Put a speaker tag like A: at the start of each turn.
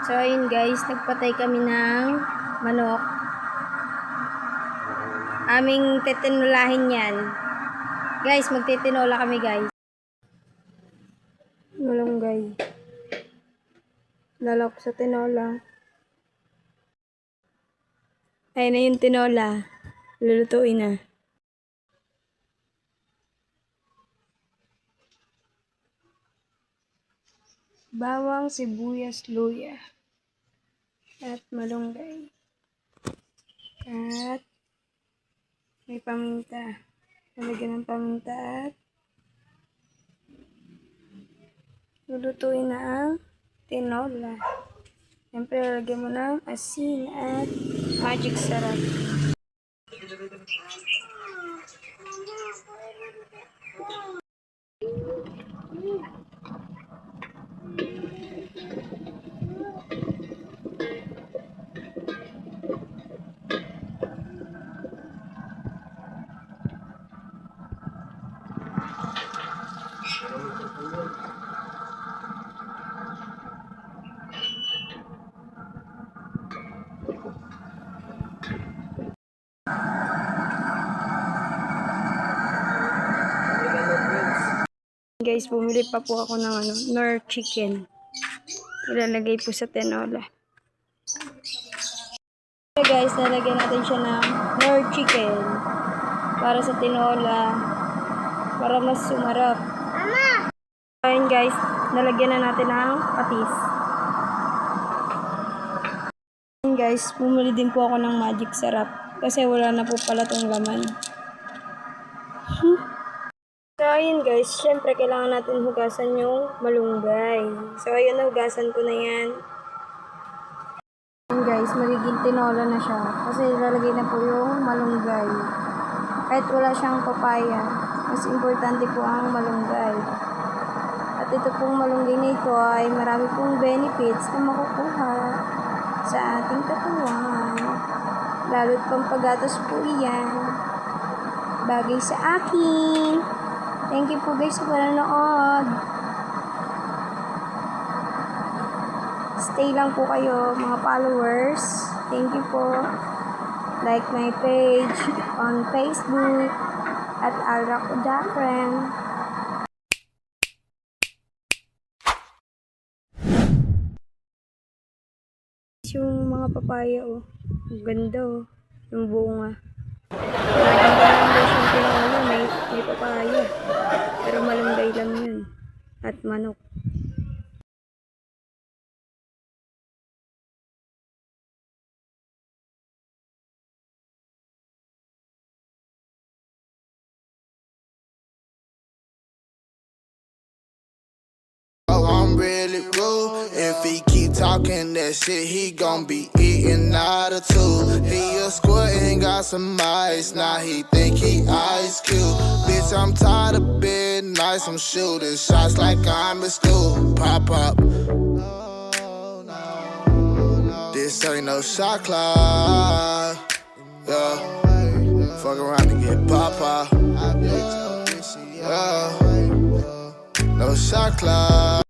A: So ayun guys, nagpatay kami ng manok. Aming titinulahin yan. Guys, magtitinola kami guys. Malunggay. Lalok sa tinola. Ayun na yung tinola. Lulutuin na. Bawang, sibuyas, luya. At malunggay. At may paminta. Lalagyan ng paminta at lulutuin na ang tinola. Siyempre, lalagyan mo ng asin at magic sarap. Guys, bumili pa po ako ng Knorr chicken. Ilalagay po sa tinola. Okay guys, nalagyan natin siya ng Knorr chicken para sa tinola, para mas sumarap. Ayun guys, nalagyan na natin ng patis. Ayun guys, bumili din po ako ng magic sarap kasi wala na po pala tong laman. So, ayun guys, syempre kailangan natin hugasan yung malunggay. So, ayun, hugasan ko na yan. Ayun guys, magiging tinola na siya. Kasi ilalagay na po yung malunggay. Kahit wala siyang papaya, mas importante po ang malunggay. At ito pong malunggay na ito ay marami pong benefits na makukuha sa ating katawan. Lalo't pampagatos po iyan. Bagay sa akin. Thank you po guys sa panonood. Stay lang po kayo mga followers. Thank you po. Like my page on Facebook at Alrak Udakren. Yung mga papaya ang ganda yung bunga. May papaya. Pero malunggay lang yun. At manok.
B: I'm really rude. If he keep talking that shit, he gon' be eating out of two. He a squirt and got some ice. Now he think he Ice Cube. Bitch, I'm tired of being nice. I'm shooting shots like I'm in school. Pop up. This ain't no shot clock. Yeah. Fuck around and get pop up. Yeah. No shot clock.